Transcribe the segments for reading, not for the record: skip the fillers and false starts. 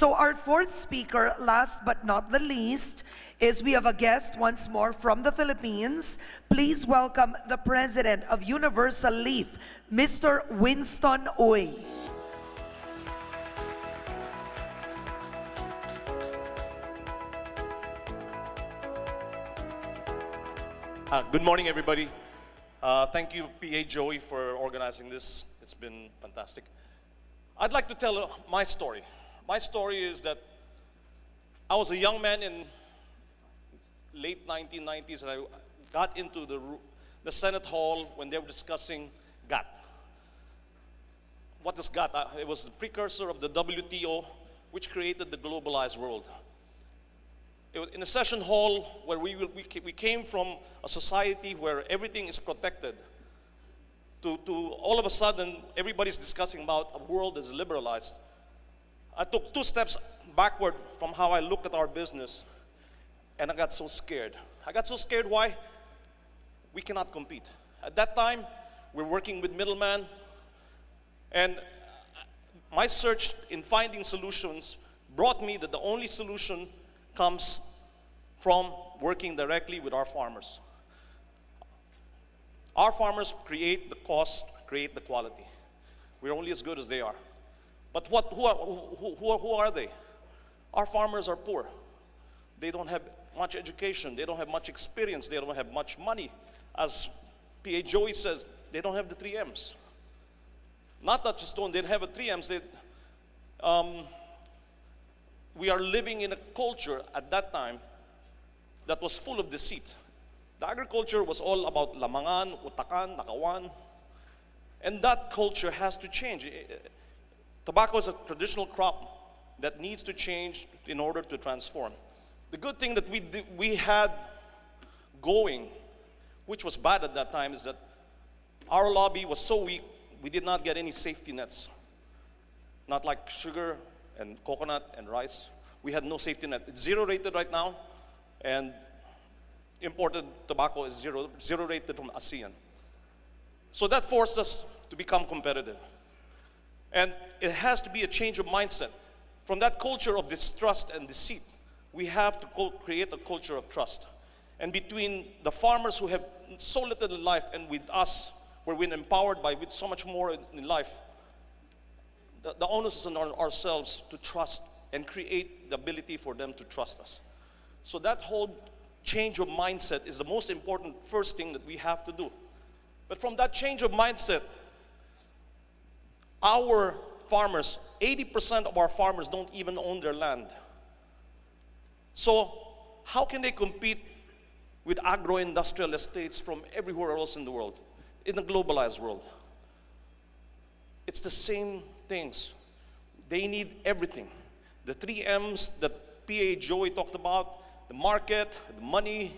So our fourth speaker, last but not the least, is we have a guest once more from the Philippines. Please welcome the President of Universal Leaf, Mr. Winston Uy. Good morning, everybody. Thank you, PA Joey, for organizing this. It's been fantastic. I'd like to tell my story. My story is that I was a young man in late 1990s, and I got into the Senate Hall when they were discussing GATT. What is GATT? It was the precursor of the WTO, which created the globalized world. It was in a session hall where we came from a society where everything is protected to all of a sudden everybody's discussing about a world that's liberalized. I took 2 steps backward from how I look at our business, and I got so scared. I got so scared. Why? We cannot compete. At that time, we're working with middlemen, and my search in finding solutions brought me that the only solution comes from working directly with our farmers. Our farmers create the cost, create the quality. We're only as good as they are. But who are they? Our farmers are poor. They don't have much education. They don't have much experience. They don't have much money. As PA Joey says, they don't have the 3 M's. Not that just don't, they have the 3 M's. We are living in a culture at that time that was full of deceit. The agriculture was all about lamangan, utakan, nakawan. And that culture has to change. Tobacco is a traditional crop that needs to change in order to transform. The good thing that we had going, which was bad at that time, is that our lobby was so weak, we did not get any safety nets. Not like sugar and coconut and rice. We had no safety net. It's 0 rated right now, and imported tobacco is zero rated from ASEAN. So that forced us to become competitive. And it has to be a change of mindset. From that culture of distrust and deceit, we have to create a culture of trust. And between the farmers who have so little in life and with us, where we're empowered with so much more in life, the onus is on ourselves to trust and create the ability for them to trust us. So that whole change of mindset is the most important first thing that we have to do. But from that change of mindset, our farmers, 80% of our farmers don't even own their land. So how can they compete with agro-industrial estates from everywhere else in the world, in the globalized world? It's the same things. They need everything. The 3 M's that PA Joey talked about, the market, the money,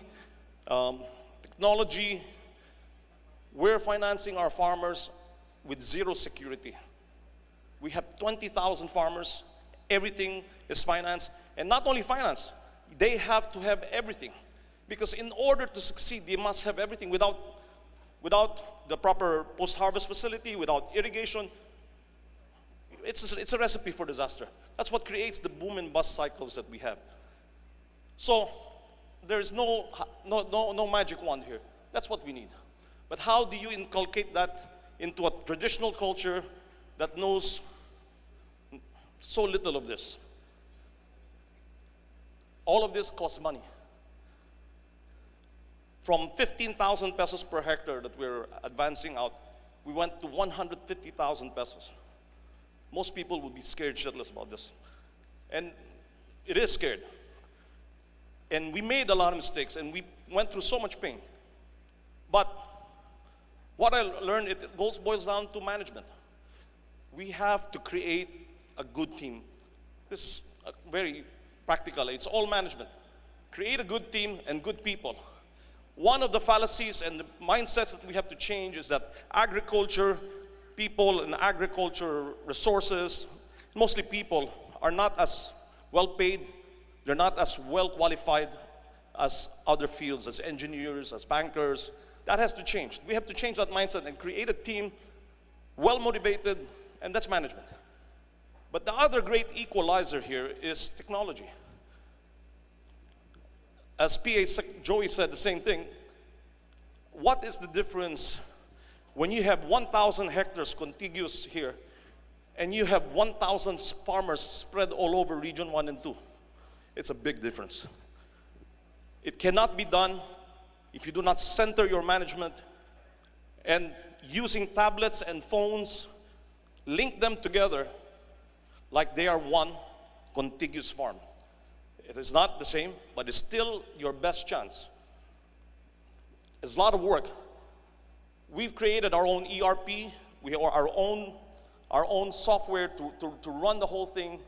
technology. We're financing our farmers with 0 security. We have 20,000 farmers. Everything is financed. And not only finance, they have to have everything. Because in order to succeed, they must have everything. Without the proper post-harvest facility, without irrigation, it's a recipe for disaster. That's what creates the boom and bust cycles that we have. So there's no magic wand here. That's what we need. But how do you inculcate that into a traditional culture that knows so little of this? All of this costs money. From 15,000 pesos per hectare that we're advancing out, we went to 150,000 pesos. Most people would be scared shitless about this. And it is scared. And we made a lot of mistakes, and we went through so much pain. But what I learned, it boils down to management. We have to create a good team. This is very practical. It's all management. Create a good team and good people. One of the fallacies and the mindsets that we have to change is that agriculture, people and agriculture resources, mostly people, are not as well paid, they're not as well qualified as other fields, as engineers, as bankers. That has to change. We have to change that mindset and create a team well motivated, and that's management. But the other great equalizer here is technology. As Joey said the same thing, what is the difference when you have 1,000 hectares contiguous here and you have 1,000 farmers spread all over Region 1 and 2? It's a big difference. It cannot be done if you do not center your management and using tablets and phones, link them together like they are one contiguous farm. It is not the same, but it's still your best chance. It's a lot of work. We've created our own ERP, we have our own software to run the whole thing,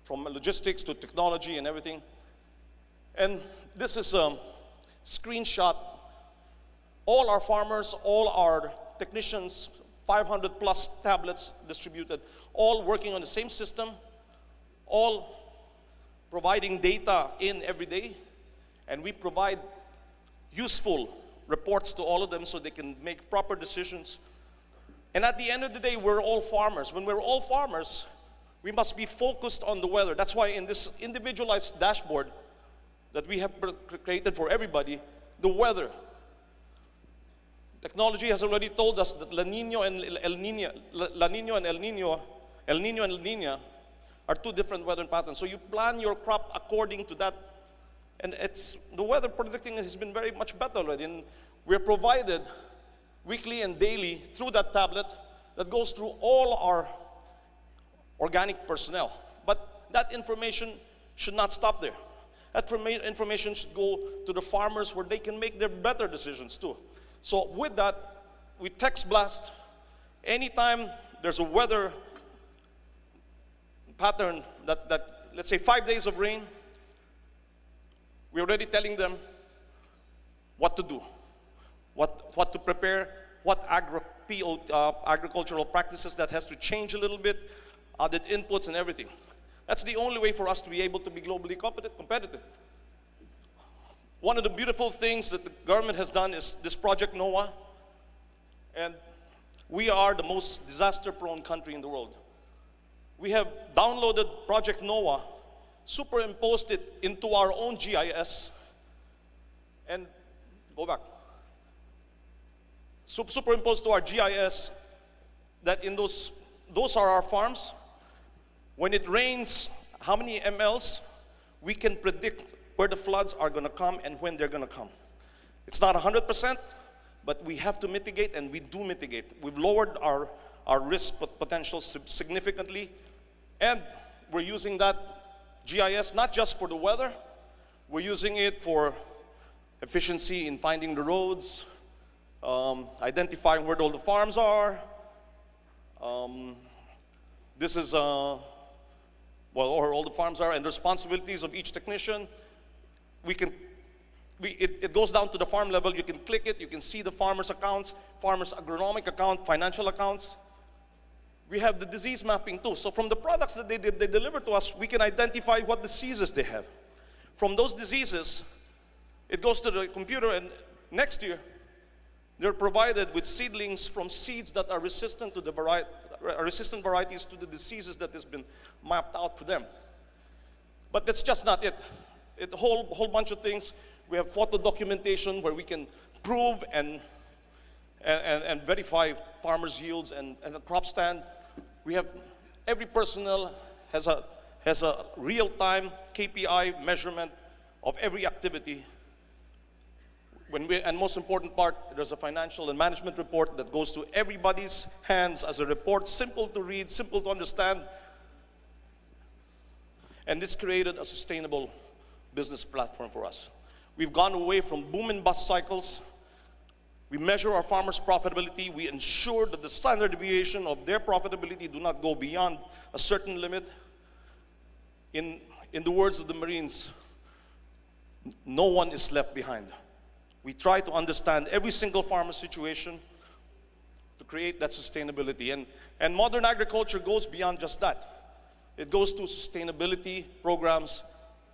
from logistics to technology and everything. And this is a screenshot. All our farmers, all our technicians, 500 plus tablets distributed, all working on the same system, all providing data in every day, and we provide useful reports to all of them so they can make proper decisions. And at the end of the day, we're all farmers. When we're all farmers, we must be focused on the weather. That's why in this individualized dashboard that we have created for everybody, the weather. Technology has already told us that La Nino and El Niña are two different weather patterns. So you plan your crop according to that. And the weather predicting has been very much better already. And we're provided weekly and daily through that tablet that goes through all our organic personnel. But that information should not stop there. That information should go to the farmers where they can make their better decisions too. So with that, we text blast. Anytime there's a weather pattern that let's say 5 days of rain, we're already telling them what to do, what to prepare, what agricultural practices that has to change a little bit, added inputs and everything. That's the only way for us to be able to be globally competitive. One of the beautiful things that the government has done is this Project NOAA, and we are the most disaster-prone country in the world. We have downloaded Project NOAA, superimposed it into our own GIS, and go back. Superimposed to our GIS that in those are our farms. When it rains, how many mLs, we can predict where the floods are going to come and when they're going to come. It's not 100%, but we have to mitigate, and we do mitigate. We've lowered our risk potential significantly, and we're using that GIS not just for the weather, we're using it for efficiency in finding the roads, identifying where all the farms are. This is where all the farms are and the responsibilities of each technician. It goes down to the farm level. You can click it, you can see the farmer's accounts, farmer's agronomic account, financial accounts. We have the disease mapping too. So from the products that they deliver to us, we can identify what diseases they have. From those diseases, it goes to the computer, and next year, they're provided with seedlings from seeds that are resistant to resistant varieties to the diseases that has been mapped out for them. But that's just not it. It's a whole bunch of things. We have photo documentation where we can prove and verify farmers' yields and the crop stand. We have every personnel has a real-time KPI measurement of every activity. And most important part, there's a financial and management report that goes to everybody's hands as a report, simple to read, simple to understand. And this created a sustainable business platform for us. We've gone away from boom and bust cycles. We measure our farmers' profitability. We ensure that the standard deviation of their profitability do not go beyond a certain limit. In the words of the Marines, no one is left behind. We try to understand every single farmer's situation to create that sustainability. And modern agriculture goes beyond just that. It goes to sustainability programs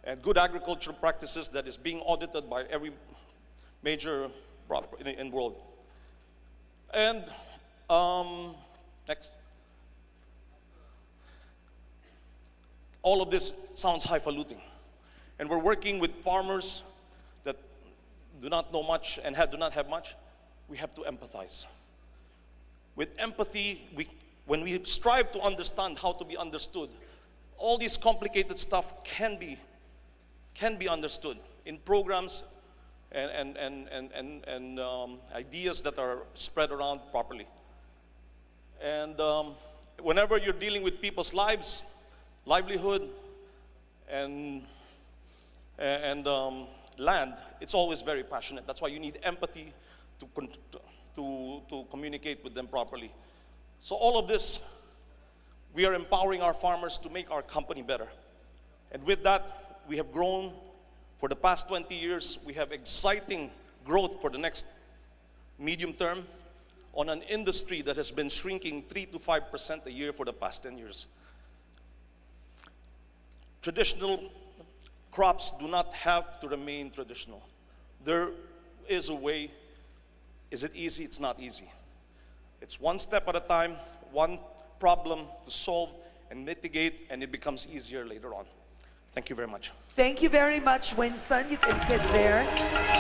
and good agricultural practices that is being audited by every major in the world. And next. all of this sounds highfalutin. And we're working with farmers that do not know much and do not have much. We have to empathize. With empathy, when we strive to understand how to be understood, all this complicated stuff can be understood in programs and ideas that are spread around properly. And whenever you're dealing with people's lives, livelihood, and land, it's always very passionate. That's why you need empathy to communicate with them properly. So all of this, we are empowering our farmers to make our company better. And with that, we have grown. For the past 20 years, we have exciting growth for the next medium term on an industry that has been shrinking 3 to 5% a year for the past 10 years. Traditional crops do not have to remain traditional. There is a way. Is it easy? It's not easy. It's one step at a time, one problem to solve and mitigate, and it becomes easier later on. Thank you very much. Thank you very much, Winston. You can sit there.